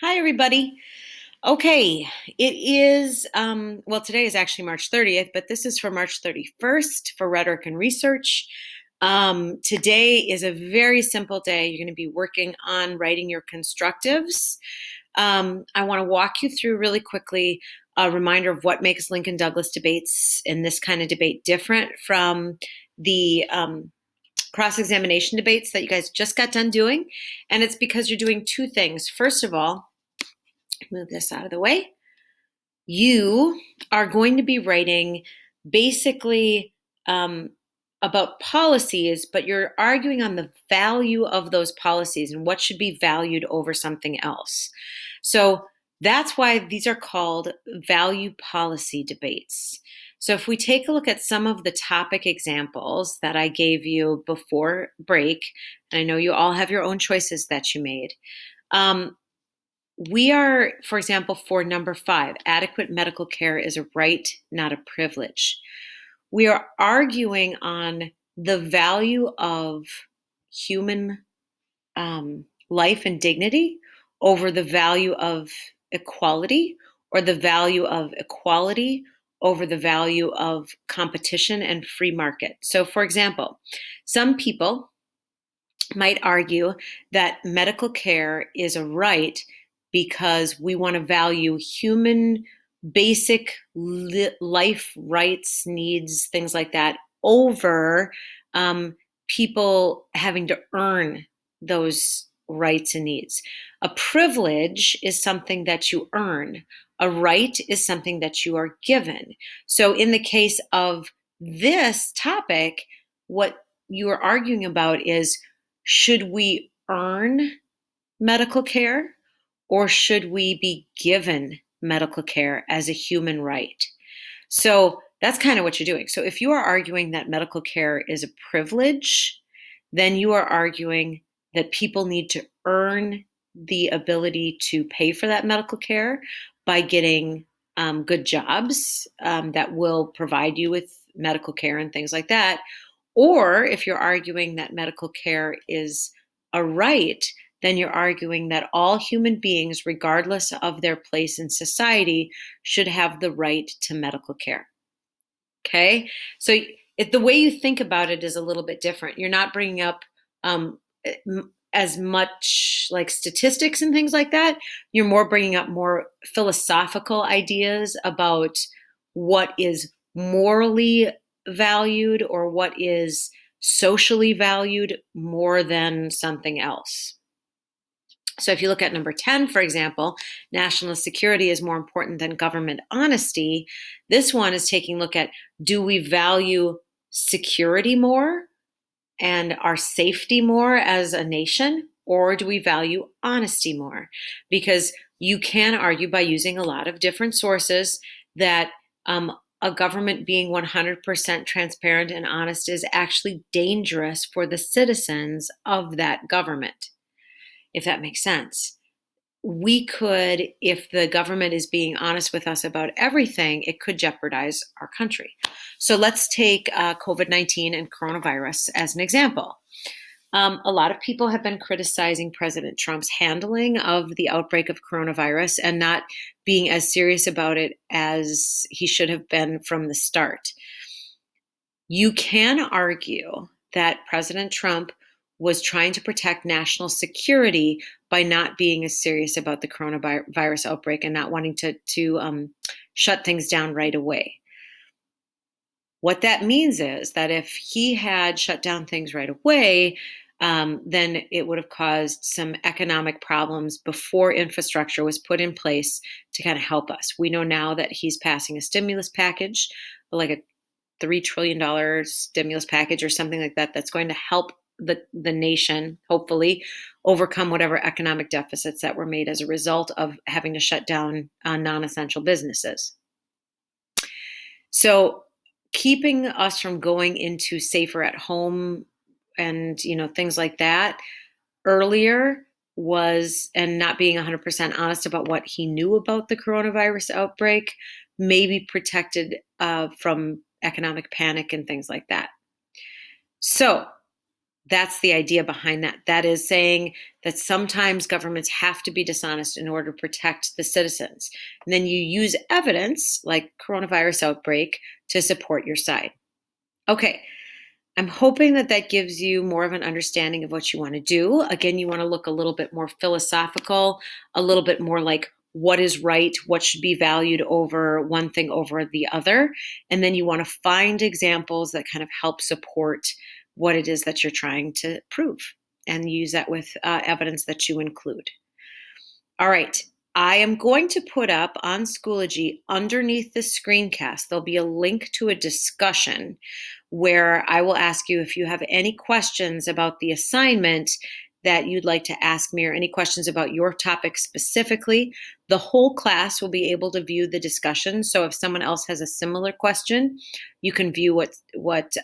Hi, everybody. Okay, it is, today is actually March 30th, but this is for March 31st for Rhetoric and Research. Today is a very simple day. You're going to be working on writing your constructives. I want to walk you through really quickly a reminder of what makes Lincoln Douglas debates and this kind of debate different from the cross-examination debates that you guys just got done doing. And it's because you're doing two things. First of all, move this out of the way. You are going to be writing basically about policies, but you're arguing on the value of those policies and what should be valued over something else. So that's why these are called value policy debates. So if we take a look at some of the topic examples that I gave you before break, and I know you all have your own choices that you made, we are, for example, for number 5, adequate medical care is a right, not a privilege. We are arguing on the value of human life and dignity over the value of equality, or the value of equality over the value of competition and free market. So, for example, some people might argue that medical care is a right because we want to value human basic life rights, needs, things like that, over people having to earn those rights and needs. A privilege is something that you earn. A right is something that you are given. So in the case of this topic, what you are arguing about is, should we earn medical care, or should we be given medical care as a human right? So that's kind of what you're doing. So if you are arguing that medical care is a privilege, then you are arguing that people need to earn the ability to pay for that medical care by getting good jobs that will provide you with medical care and things like that. Or if you're arguing that medical care is a right, then you're arguing that all human beings, regardless of their place in society, should have the right to medical care. Okay? So the way you think about it is a little bit different. You're not bringing up as much like statistics and things like that. You're more bringing up more philosophical ideas about what is morally valued or what is socially valued more than something else. So if you look at number 10, for example, national security is more important than government honesty. This one is taking a look at, do we value security more and our safety more as a nation, or do we value honesty more? Because you can argue by using a lot of different sources that a government being 100% transparent and honest is actually dangerous for the citizens of that government, if that makes sense. We could, if the government is being honest with us about everything, it could jeopardize our country. So let's take COVID-19 and coronavirus as an example. A lot of people have been criticizing President Trump's handling of the outbreak of coronavirus and not being as serious about it as he should have been from the start. You can argue that President Trump was trying to protect national security by not being as serious about the coronavirus outbreak and not wanting to shut things down right away. What that means is that if he had shut down things right away, then it would have caused some economic problems before infrastructure was put in place to kind of help us. We know now that he's passing a stimulus package, like a $3 trillion stimulus package or something like that, that's going to help the nation, hopefully, overcome whatever economic deficits that were made as a result of having to shut down non-essential businesses. So keeping us from going into safer at home and things like that earlier was, and not being 100% honest about what he knew about the coronavirus outbreak, maybe protected from economic panic and things like that. So That's the idea behind that. That is saying that sometimes governments have to be dishonest in order to protect the citizens. And then you use evidence like coronavirus outbreak to support your side. Okay. I'm hoping that that gives you more of an understanding of what you want to do. Again, you want to look a little bit more philosophical, a little bit more like what is right, what should be valued over one thing over the other. And then you want to find examples that kind of help support what it is that you're trying to prove and use that with evidence that you include. All right. I am going to put up on Schoology underneath the screencast, there'll be a link to a discussion where I will ask you if you have any questions about the assignment that you'd like to ask me or any questions about your topic specifically. The whole class will be able to view the discussion. So if someone else has a similar question, you can view what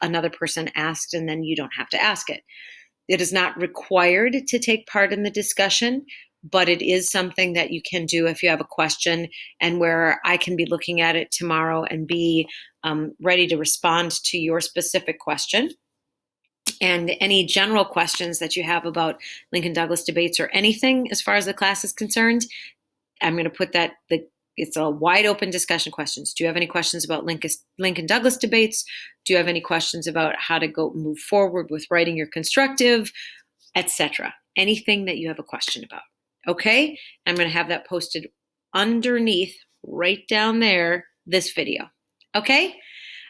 another person asked, and then you don't have to ask it. It is not required to take part in the discussion, but it is something that you can do if you have a question, and where I can be looking at it tomorrow and be ready to respond to your specific question. And any general questions that you have about Lincoln Douglas debates or anything as far as the class is concerned, I'm going to put that, it's a wide open discussion questions. Do you have any questions about Lincoln Douglas debates? Do you have any questions about how to move forward with writing your constructive, etc.? Anything that you have a question about. Okay? I'm going to have that posted underneath, right down there, this video. Okay?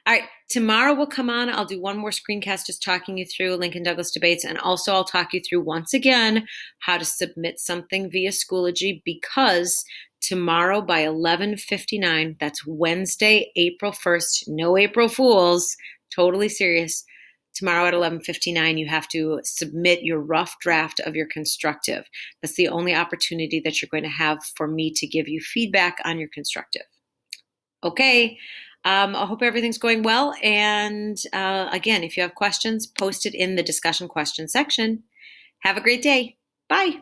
All right, tomorrow we'll come on. I'll do one more screencast just talking you through Lincoln Douglas debates, and also I'll talk you through once again how to submit something via Schoology, because tomorrow by 11:59, that's Wednesday, April 1st, no April Fools, totally serious. Tomorrow at 11:59, you have to submit your rough draft of your constructive. That's the only opportunity that you're going to have for me to give you feedback on your constructive. Okay. I hope everything's going well. And again, if you have questions, post it in the discussion question section. Have a great day. Bye.